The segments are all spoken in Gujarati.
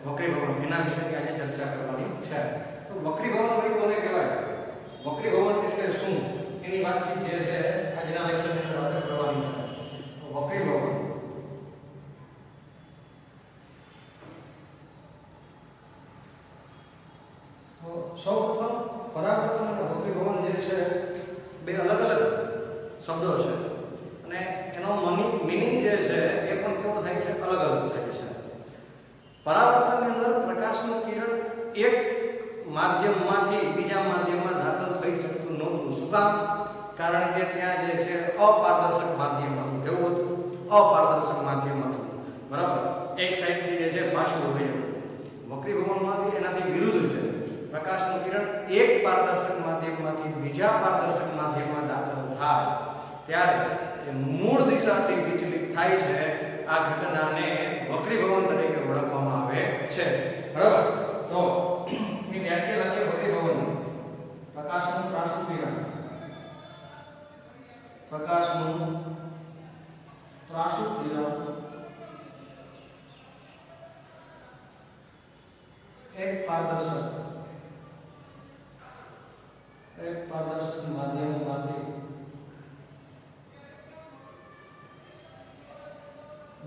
વક્રી ભવન એના વિશેની આજે ચર્ચા કરવાની છે. તો વક્રી ભવન ભાઈ કોને કહેવાય, વક્રી ભવન એટલે શું, એની વાતચીત જે છે આજના લેક્ચરની અંદર આપણે કરવાની છે. તો વક્રી ભવન તો સૌપ્રથમ પરાવર્તન અને વક્રી ભવન જે છે બે અલગ અલગ શબ્દો છે અને એનો મીનિંગ જે છે એ પણ કેવો થાય છે, અલગ અલગ થાય છે. પરાવર્તનની અંદર પ્રકાશનું કિરણ એક માધ્યમમાંથી બીજા માધ્યમમાં દાખલ થઈ શકતું નહોતું. શું કામ? કારણ કે ત્યાં જે છે અપારદર્શક માધ્યમ હતું. કેવું હતું? અપારદર્શક માધ્યમ હતું. બરાબર, એક સાઈડથી જે છે પાછું વળી હતું. વક્રી ભવનમાંથી એનાથી વિરુદ્ધ છે. પ્રકાશનું કિરણ એક પારદર્શક માધ્યમમાંથી બીજા પારદર્શક માધ્યમમાં દાખલ થાય ત્યારે તે મૂળ દિશાથી વિચલિત થાય છે. આ ઘટનાને વક્રી ભવન તરીકે ઓળખવામાં આવે છે. બરાબર, તો એની વ્યાખ્યા લખીએ વક્રી ભવનની. પ્રકાશનું ત્રાંસુ કિરણ, પ્રકાશનું ત્રાંસુ કિરણ એક પારદર્શક માધ્યમમાંથી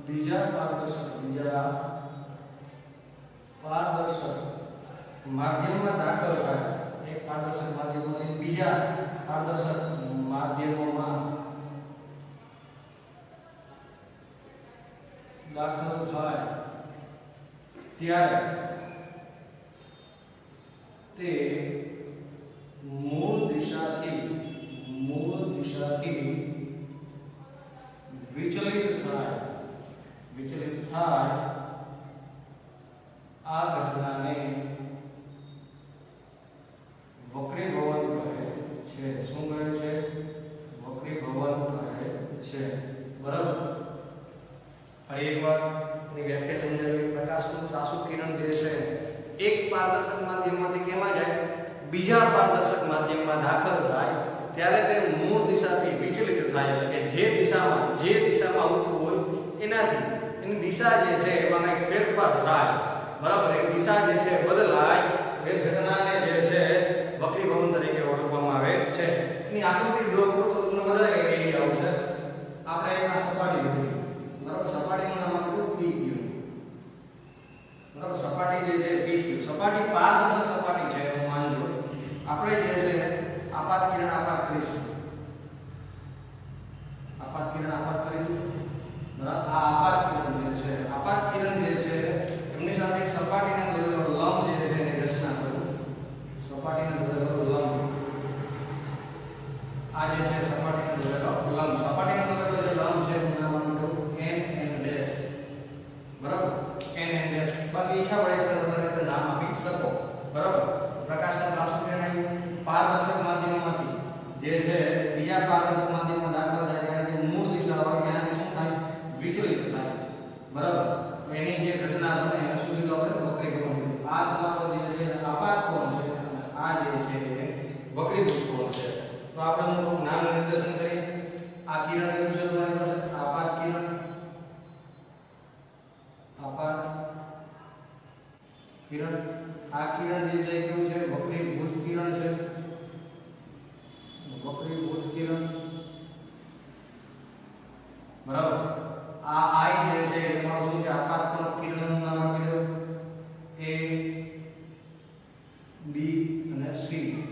બીજા પારદર્શક માધ્યમમાં દાખલ થાય. એક પારદર્શક માધ્યમમાંથી બીજા પારદર્શક માધ્યમોમાં દાખલ થાય ત્યારે તે મૂળ દિશાથી વિચલિત થાય. આ ઘટનાને વક્રી ભવન કહે છે. શું કહે છે? વક્રી ભવન કહે છે. બરાબર, ફરી એકવાર એની વ્યાખ્યા સમજાવી. પ્રકાશનું ત્રાંસુ કિરણ જે છે એક પારદર્શક માધ્યમમાંથી કેમાં જાય? બીજા પારદર્શક માધ્યમમાં દાખલ થાય ત્યારે તે મૂળ દિશાથી વિચલિત થાય. એટલે કે જે દિશામાં આવતું હોય એનાથી એની દિશા જે છે એમાં કંઈક ફેરફાર થાય. બરાબર, એ દિશા જે છે બદલાય. એ ઘટનાને જે છે વક્રી ભવન તરીકે ઓળખવામાં આવે છે. એની આકૃતિ ડ્રો કરો તો તમને વધારે આઈડિયા આવશે. આપણે એક સપાટી લીધી. બરાબર, સપાટીનું નામ આપ્યું PQ. બરાબર, સપાટી જે છે PQ, સપાટી પારદર્શક સપાટી છે એવું માનજો. આપણે જે છે આપાત કિરણ આપાત કરીશું. આપાત કિરણ આપાત કરીશું. બરાબર, આ આપાત કિરણ જે છે એમની સાથે એક સપાટીને દોરેલો લંબ જે છે એની રચના કરો. સપાટીને દોરેલો લંબ, આ જે છે સપાટીને દોરેલો લંબ. સપાટીને દોરેલો જે લંબ છે એનું નામ આપો NN'. બરાબર, NN'. બાકી ઈચ્છા વડે તમે રીતે નામ આપી શકો. બરાબર, પ્રકાશનું ત્રાંસુ કિરણ આવ્યું પારદર્શક માધ્યમમાંથી જે છે બીજા પારદર્શક માધ્યમમાં દાખલ થાય ત્યારે જે મૂળ દિશા હોય એનાથી શું થાય? વિચલિત થાય. બરાબર, એની જે ઘટના બને એને શું કીધું આપણે? વક્રી ભવન કીધું. આ તમારો જે છે આપાત કોણ છે અને આ જે છે એ વક્રીભૂત કોણ છે. તો આપણે થોડું નામ નિર્દેશન કરીએ. આ કિરણ કેવું છે તમારી પાસે? આપાત કિરણ. આપાત કિરણ. આ કિરણ જે છે કેવું છે? વક્રીભૂત કિરણ છે. વક્રીભૂત કિરણ. બરાબર, આ આઈ જે છે તમારો શું છે? આપાત કોણ કિરણનું નામ આપી દો A, B અને C.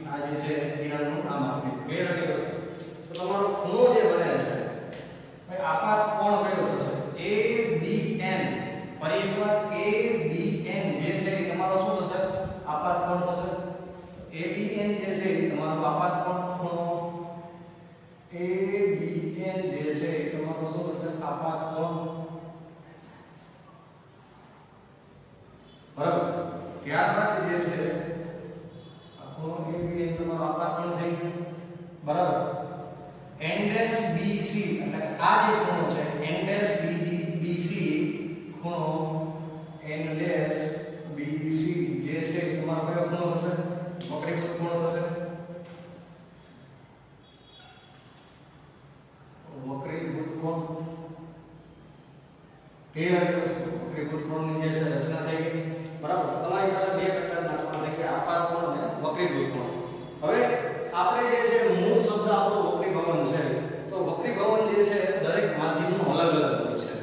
આ જે છે કિરણનું નામ આપી દો. ક્લિયર હતી વસ્તુ? તો તમારો ખૂણો જે બને છે ભાઈ આપાત કોણ કયો થશે? ABN. ફરી એકવાર ABN જે છે એ તમારો શું થશે? આપાત કોણ થશે. ABN જે છે એ તમારો આપાત કોણ ખૂણો. ABN જે છે એ તમારો શું થશે? આપાત કોણ. બરાબર, ત્યારબાદ જે છે આ ખૂણો ABN તમારો આપાત કોણ થઈ ગયો. બરાબર, N'BC એટલે કે આ જે ખૂણો છે N'BC ખૂણો N'BC જે છે તમારો કયો ખૂણો થશે? વક્રીભૂત ખૂણો થશે. વક્રીભૂત કોણ. ક્લિયર? વક્રીભૂત કોણની જે છે રચના થઈ ગઈ. બરાબર. તો તમારી પાસે બે પ્રકારના નાખવાના છે કે આપાત કોણ અને વક્રીભૂત કોણ. હવે આપણે જે છે મૂળ શબ્દ આપણો વક્રીભવન છે, તો વક્રીભવન જે છે દરેક માધ્યમનો અલગ અલગ હોય છે.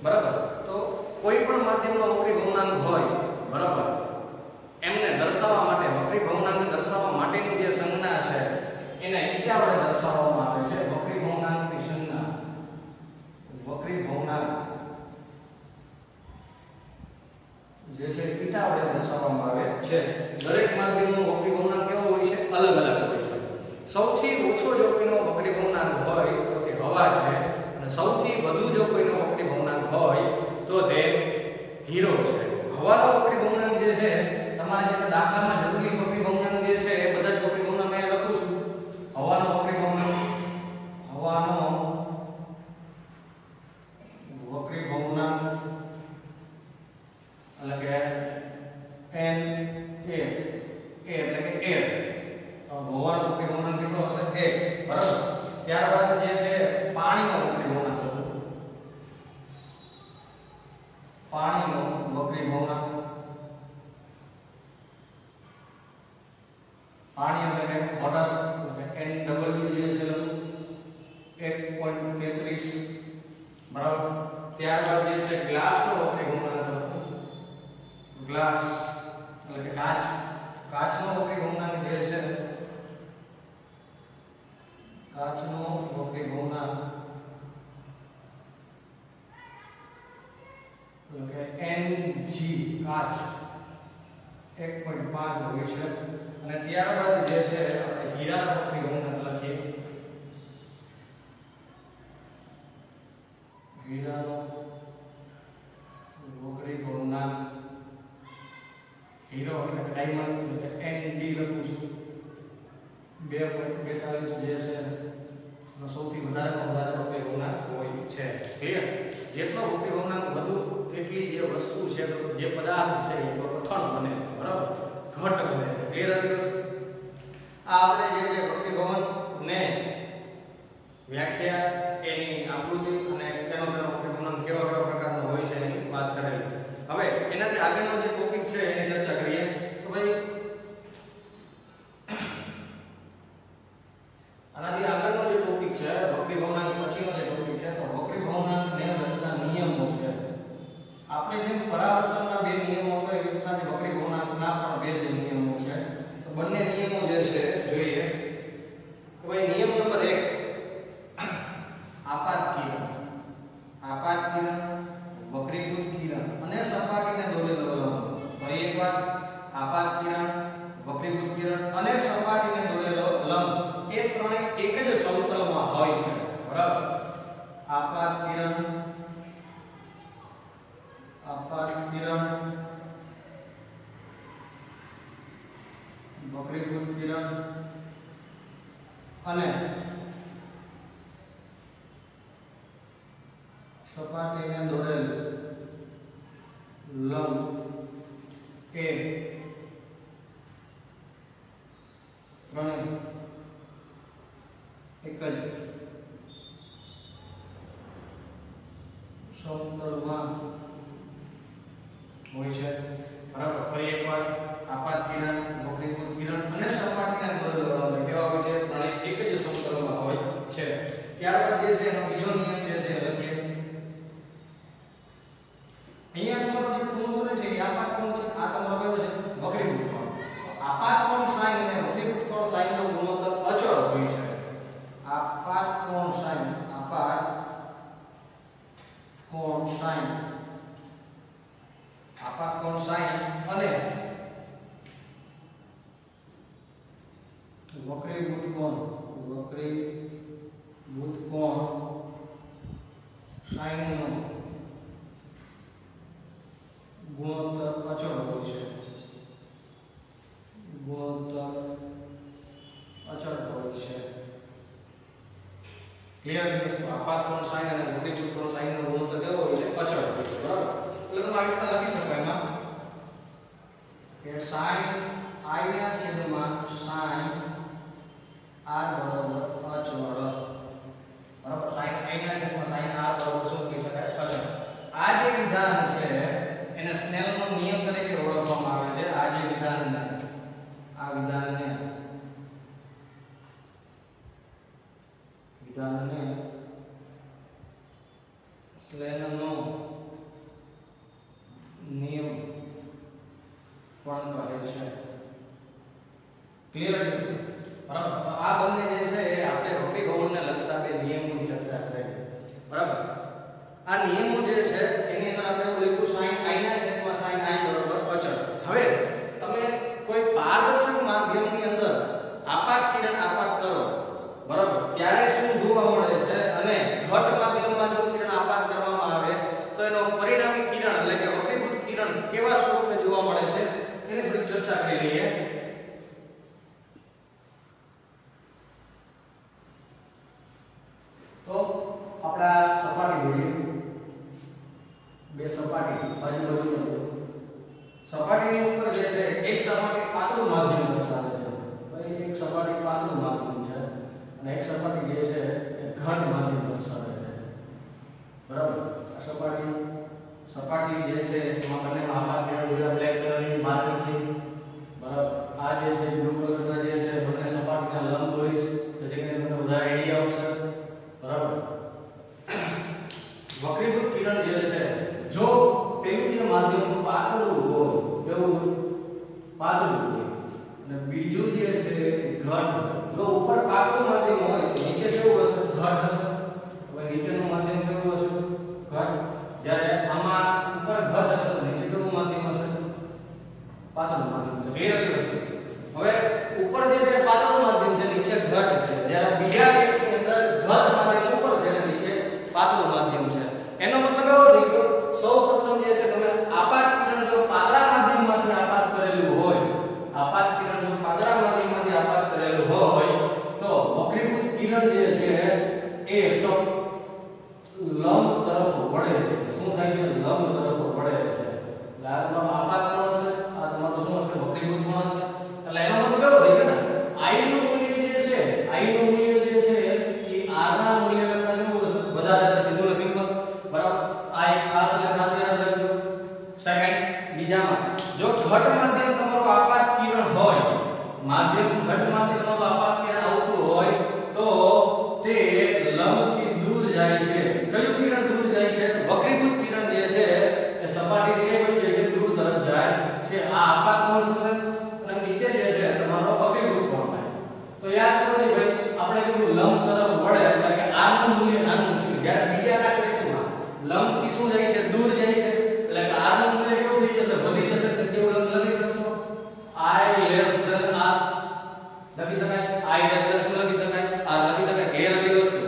બરાબર. તો કોઈ પણ માધ્યમનો વક્રીભવનાંક હોય, બરાબર, એમને દર્શાવવા માટે વક્રીભવનાંક દર્શાવવા માટેની જે સંજ્ઞા છે એને ઈટા વડે દર્શાવવામાં આવે છે. વક્રીભવનાંકની સંજ્ઞા વક્રીભવનાંક જે છે ઈટા વડે દર્શાવવામાં આવે છે. દરેક માધ્યમનો વક્રીભવનાંક કેવો હોય છે? અલગ અલગ હોય છે. સૌથી ઓછો જો કોઈનો વક્રીભવનાંક હોય તો તે હવા છે, અને સૌથી વધુ જો કોઈનો વક્રીભવનાંક હોય તો તે હીરો છે. હવાનો વક્રીભવનાંક જે છે તમારે જે દાખલામાં જરૂરી વક્રીભવનાંક જે છે એ બધા જ વક્રીભવનાંક અહીંયા લખું છું. હવાનો વક્રીભવનાંક એટલે કે n a એટલે કે air. હવાનો વક્રીભવનાંક કેટલો હશે? 1. બરાબર. ત્યારબાદ જે છે પાણીનો વક્રીભવનાંક લખો. પાણીનો વક્રીભવનાંક, પાણી એટલે કે વોટર એટલે કે NW જે છે 1.33. બરાબર. ત્યારબાદ જે છે ગ્લાસનો વક્રીભવનાંક લખો. ગ્લાસ એટલે કે કાચ. કાચનો વક્રીભવનાંક જે છે કાચનો વક્રીભવનાંક એટલે કે Ng કાચ 1.5 હોય છે. અને ત્યારબાદ જે છે આપણે હીરાનો વક્રીભવનાંક લખીએ. હીરાનો વક્રીભવનાંક, હીરો એટલે કે ડાયમંડ એટલે કે Nd લખું છું. 2.42 જે છે એનો સૌથી વધારેમાં વધારે વક્રીભવનાંક હોય છે. ક્લિયર? જેટલો વક્રીભવનાંક વધુ તેટલી જે વસ્તુ છે, જે પદાર્થ છે એ કઠણ બને છે. બરાબર, ઘટ બને છે. ક્લિયર આવી વસ્તુ? આ આપણે જે છે વક્રીભવન ને વ્યાખ્યા, એની આકૃતિ અને તેનો વક્રીભવનાંક કેવા કેવા પ્રકારનો હોય છે એની વાત કરેલી. હવે એનાથી આગળનો જે ટોપિક છે એની ચર્ચા કરીએ. તો ભાઈ આનાથી આગળનો જે ટોપિક છે વક્રીભવનાંક પછીનો જે ટોપિક છે તો વક્રીભવનાંકને લગતા નિયમો છે. આપણે જેમ પરાવર્તનના બે નિયમો હતો એવી રીતના જે વક્રીભવનાંકના પણ બે જે નિયમો છે, તો બંને નિયમો જે છે જોઈએ. તો ભાઈ નિયમ નંબર 1 આપાત કિરણ. આપાત કિરણ, વક્રીભૂત કિરણ અને સપાટીને દોરેલો લંબ. ફરી એકવાર, આપાત કિરણ, વક્રીભૂત કિરણ અને સપાટીને દોરેલો લંબ એ ત્રણેય એક જ સમતલમાં હોય છે. બરાબર. આપાત કિરણ, વક્રીભૂત કિરણ અને સપાટીને દોરેલ લંબ એ ત્રણેય એક જ સમતલમાં હોય છે. બરાબર. ફરી એકવાર, આપાત કિરણ, વક્રીભૂત કિરણ અને સપાટીને દોરેલો લંબ કેવા હોય છે? ત્રણેય એક જ સમતલમાં હોય છે. ત્યારબાદ જે છે એનો બીજો નિયમ જે છે લખીએ. અહીંયા તમારો જે ખૂણો બને છે એ આપાત કોણ છે? આ તમારો કયો છે? વક્રીભૂત કોણ. તો આપાત કોણ sin અને વક્રીભૂત કોણ sin નો ગુણોત્તર અચળ હોય છે. આપાત કોણ sin, આપાત કોણ sin, આપાત કોણ sin અને વક્રીભૂત કોણ sin નો ગુણોત્તર અચળ હોય છે. ગુણોત્તર અચળ હોય છે. ક્લિયર? આપાત કોણ sin અને વક્રીભૂત કોણ sin નો ગુણોત્તર કેવો હોય છે? અચળ હોય છે. બરાબર. એટલે તમે આવી રીતે લખી શકો એમાં કે sin I ના છેદમાં sin r બરાબર અચળ. બરાબર. sin I ના છેદમાં sin r બરાબર શું કહી શકાય? અચળ. આ જે વિધાન છે એને સ્નેલનો નિયમ તરીકે ઓળખવામાં વિધાનને સ્લેનનો નિયમ પણ કહે છે. ક્લિયર છે બરાબર. તો આ બંને જે છે એ આપણે વક્રી ભવનને લગતા બે નિયમોની ચર્ચા કરી. બરાબર. આ નિયમો જે છે એની અંદર આપણે એવું લખ્યું sin i ના છેદમાં sin i બરાબર અચળ. હવે તમે કોઈ પારદર્શક માધ્યમની અંદર આપાત કિરણ આપાત કરો બરાબર, ત્યારે શું જોવા મળે છે, અને ઘટ માધ્યમમાં જો કિરણ આપાત કરવામાં આવે તો એનો પરિણામી કિરણ એટલે કે વક્રીભૂત કિરણ કેવા સ્વરૂપે જોવા મળે છે એની થોડી ચર્ચા કરી લઈએ. તો આપણા સપાટી જોઈએ, બે સપાટી બાજુ બાજુ સપાટીની ઉપર જે છે એક સપાટી પાતળું માધ્યમ દર્શાવે છે, ભાઈ એક સપાટી પાતળું માધ્યમ છે અને એક સપાટી જે છે એ ઘન માધ્યમ દર્શાવે છે. બરાબર. આ સપાટી જે છે એમાં બંને આપાત કિરણ લીધા બ્લેક કલરની બહાર નથી. બરાબર. આ જે છે બ્લુ કલરના જે છે બંને સપાટીના લંબ હોય છે, જેથી કરીને તમને વધારે આઈડિયા આવશે. બરાબર. વક્રીભૂત કિરણ જે છે જો પેલું જે માધ્યમ પાતળું હોય, કેવું પાતળું હોય, અને બીજું જે છે ઘન, જો ઉપર પાતળું માધ્યમ હોય તો નીચે કેવું હશે? ઘન હશે. હવે નીચેનું માધ્યમ કેવું હશે? ઘન. જ્યારે આમાં ઉપર ઘન હશે તો નીચે કેવું માધ્યમ હશે? પાતળું માધ્યમ હશે. ક્લિયર વસ્તુ. હવે ઉપર જે છે પાતળું માધ્યમ છે, નીચે ઘટ છે. જ્યારે બીજા કેસની અંદર ઘટ માધ્યમ ઉપર છે અને નીચે પાતળું માધ્યમ છે. એનો મતલબ એવો થઈ ગયો, સૌપ્રથમ જે છે તમે આપાત કિરણ જો પાતળા માધ્યમમાંથી આપાત કરેલું હોય, આપાત કિરણ જો પાતળા માધ્યમમાંથી આપાત કરેલું હોય તો વક્રીભૂત કિરણ જે છે એ લંબ તરફ વળે છે. શું થાય છે? લંબ તરફ વળે છે. એટલે આ તમારો આપાત કોણ હશે? આ તમારો શું હશે? વક્રીભૂત કોણ હશે? એટલે એનો મતલબ એવો થઈ ગયો ને, i નું મૂલ્ય જે છે, i નું મૂલ્ય જે છે એ r ના મૂલ્ય કરતા કેવું હશે? વધારે છે. સીધું ને સિમ્પલ. બરાબર. આ એક ખાસ એટલે ખાસ યાદ રાખજો. સેકન્ડ, બીજામાં જો ઘટ માધ્યમ તમારું આપાત કિરણ હોય, માધ્યમ ઘટમાંથી તમારું આપાત કિરણ આવતું હોય તો તે લંબથી દૂર જાય છે. કયું કિરણ દૂર જાય છે? વક્રીભૂત કિરણ જે છે એ સપાટીથી કઈ બાજુ જાય છે? દૂર તરફ જાય છે. આ આપાત કોણ થશે અને નીચે જે છે તમારો વક્રીભૂત કોણ થાય. તો યાદ કરો ને ભાઈ, આપણે કીધું લંબ તરફ વળે એટલે કે r નું મૂલ્ય નાનું છે. જ્યારે બીજાના કેસમાં લંબથી શું જાય છે? દૂર જાય છે. એટલે કે r નું મૂલ્ય કેવું થઈ જશે? વધી જશે. તો કેવું લખી શકશો? i less than r લખી શકાય. i less than શું લખી શકાય? r લખી શકાય. ક્લિયર આટલી વસ્તુ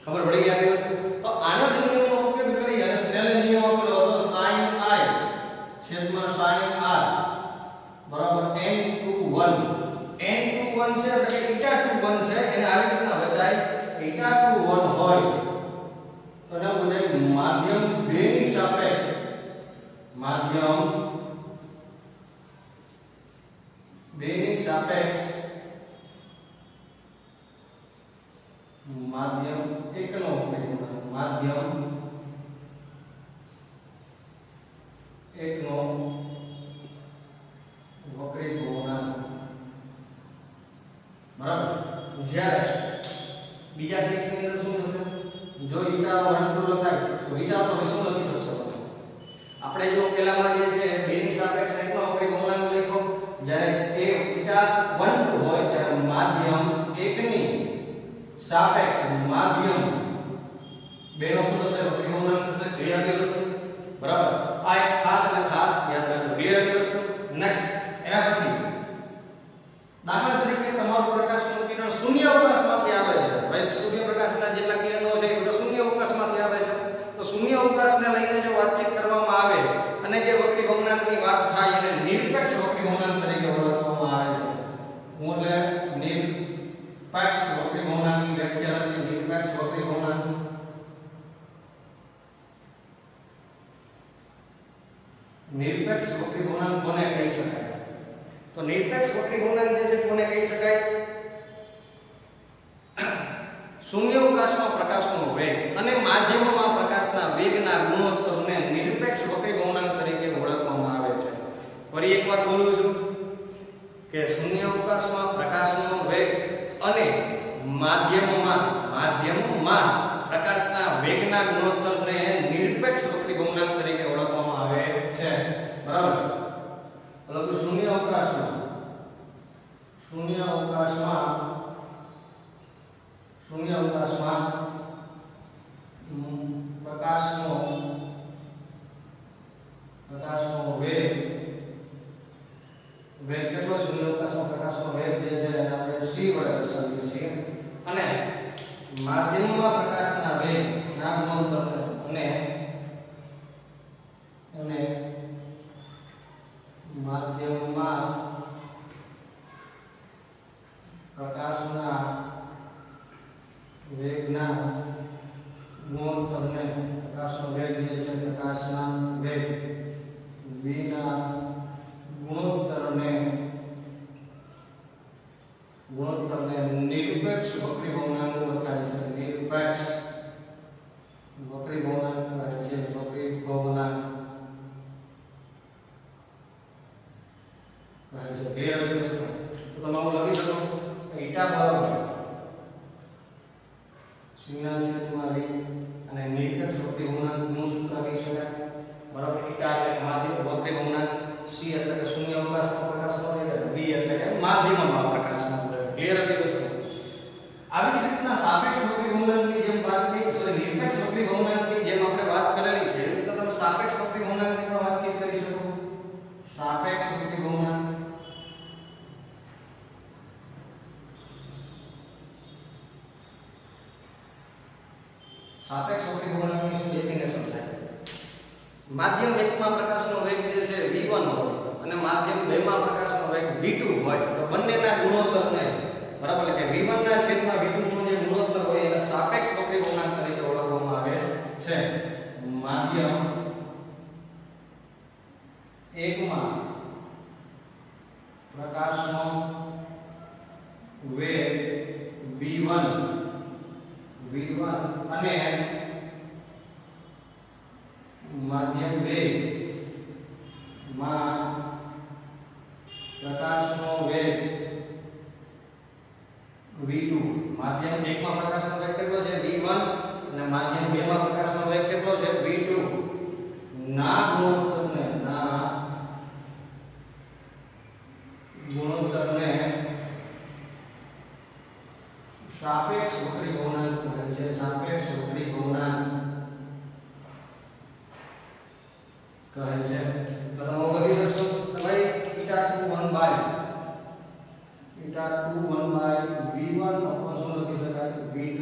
ખબર પડી ગઈ? આટલી વસ્તુ. તો આનો જ નિયમનો ઉપયોગ કરી અને સ્નેલ નિયમ આપેલો હતો sin i છેદમાં sin r બરાબર n/1. n/1 છે એટલે કે eta/1 છે, એને આવી રીતના વચાય. eta/1 હોય તો એને બોલાય માધ્યમ 2 ની સાપેક્ષ, માધ્યમ 2 ની સાપેક્ષ માધ્યમ 1 નો ઉપયોગ, માધ્યમ 1 નો વક્રી ગુણાંક. બરાબર. જ્યારે બીજા કેસની અંદર શું થશે? જો eta/1 લખાય તો વિચારો તમે શું લખી શકશો? આપણે જો પેલામાં જે છે 2 ની સાપેક્ષ 1 નો વક્રી ગુણાંક લખ્યો, જ્યારે eta/1 હોય ત્યારે માધ્યમ 1 ની સાપેક્ષ માધ્યમ 2 નો શું થશે? વક્રી ગુણાંક થશે. ક્લિયર છે વસ્તુ? બરાબર. આ એક ખાસ એટલે ખાસ યાદ રાખજો. ક્લિયર છે વસ્તુ? નેક્સ્ટ, એના પછી દાખલા તરીકે તમારું પ્રકાશનું કિરણ શૂન્ય અવકાશમાંથી આવે છે. ભાઈ સૂર્યપ્રકાશના જેટલા કિરણો છે એ બધા શૂન્ય અવકાશમાંથી આવે છે. તો શૂન્ય અવકાશને લઈને જો વાતચીત કરવામાં આવે અને જે વક્રી ભવનાંકની વાત થાય એને નિરપેક્ષ વક્રી ભવનાંક તરીકે ઓળખવામાં આવે છે. હું એટલે નિરપેક્ષ વક્રી ભવનાંકની વ્યાખ્યા લખી. નિરપેક્ષ વક્રી ભવનાંક, નિરપેક્ષ વક્રી ભવનાંક કોને કહી શકાય? તો નિરપેક્ષ વક્રી ભવનાંક જે છે કોને કહી શકાય? શૂન્ય અવકાશમાં પ્રકાશનો વેગ અને માધ્યમમાં પ્રકાશના વેગના ગુણોત્તરને નિરપેક્ષ વક્રી ભવનાંક તરીકે ઓળખવામાં આવે છે. ફરી એકવાર બોલું છું કે શૂન્ય અવકાશમાં પ્રકાશનો વેગ અને માધ્યમમાં પ્રકાશના વેગના ગુણોત્તરને નિરપેક્ષ વક્રી ભવનાંક તરીકે ઓળખવામાં આવે છે. બરાબર. એટલે શૂન્ય અવકાશમાં પ્રકાશનો વેગ કેટલો શૂન્ય અવકાશમાં પ્રકાશનો વેગ જે છે એને આપણે c વડે દર્શાવીએ છીએ અને માધ્યમમાં પ્રકાશના વેગના ગુણોત્તરને અને માધ્યમમાં પ્રકાશના વેગના ગુણોત્તરને પ્રકાશનો વેગ જે છે પ્રકાશના વેગ વિના ગુણોત્તરને નિરપેક્ષ વક્રી ભવનાંક લખાય છે. નિરપેક્ષ વક્રી ભવનાંક કહે છે. વક્રી ભવનાંક કહે છે. ક્લિયર છે દોસ્તો? તો તમે આવું લખી શકો ઈટા બરાબર શૂન્યાંશમાં v અને નિરપેક્ષ વક્રી ભવનાંકનું સૂત્ર કહી શકાય. બરાબર. ઈટા એટલે માધ્યમ વક્રી ભવનાંક, c એટલે કે શૂન્ય અવકાશમાં પ્રકાશનો વેગ, v એટલે કે માધ્યમમાં પ્રકાશનો વેગ. ક્લિયર છે દોસ્તો? આવી જ રીતના સાપેક્ષ વક્રી ભવનાંકની જેમ વાત કરી, સોરી નિરપેક્ષ વક્રી ભવનાંકની જેમ આપણે વાત કરેલી છે, તો તમે સાપેક્ષ વક્રી ભવનાંકની પણ વાતચીત કરી શકો. સાપેક્ષ વક્રી ભવનાંક ભવનાંકની શું ડેફિનેશન થાય? માધ્યમ 1 માં પ્રકાશનો વેગ જે છે v1 હોય અને માધ્યમ 2 માં પ્રકાશનો વેગ v2 હોય તો બંનેના ગુણોત્તરને બરાબર એટલે કે v1 ના છેદમાં v2 નો જે ગુણોત્તર હોય એને સાપેક્ષ વક્રી ભવનાંક તરીકે ઓળખવામાં આવે છે. માધ્યમ 1 માં પ્રકાશનો વેગ v1 અને માધ્યમ 2 માં પ્રકાશનો વેગ v2. માધ્યમ 1 માં પ્રકાશનો વેગ કેટલો છે v1 અને માધ્યમ 2 માં પ્રકાશનો વેગ કેટલો છે v2 ના ગુણોત્તરને સાપેક્ષ વક્રી ભવનાંક કહે છે. સાપેક્ષ વક્રી ભવનાંક કહે છે. તો તમે લખી શકશો કે ભાઈ η21 બાય v1 અપોન શું લખી શકાય v2.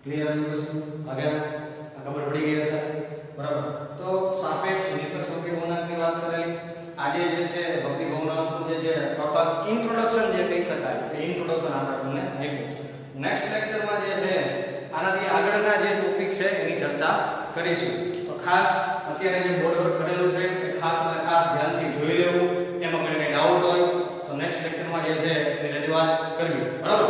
ક્લિયર છે વસ્તુ? આગળ આ ખબર પડી ગઈ હશે. બરાબર. તો સાપેક્ષ નિરપેક્ષ વક્રી ભવનાંકની વાત કરેલી. આજે જે છે વક્રી ભવનાંકનું જે છે ટોટલ ઇન્ટ્રોડક્શન જે કહી શકાય એ ઇન્ટ્રોડક્શન આપણે તમને આપ્યું. નેક્સ્ટ લેક્ચરમાં જે છે આનાથી આગળના જે ટોપિક છે એની ચર્ચા કરીશું. તો ખાસ અત્યારે જે બોર્ડ પર કરેલું છે એ ખાસ અને ખાસ ધ્યાનથી જોઈ લેવું. એમાં કોઈ ડાઉટ હોય તો નેક્સ્ટ લેક્ચરમાં જે છે એની રજૂઆત કરવી. બરાબર.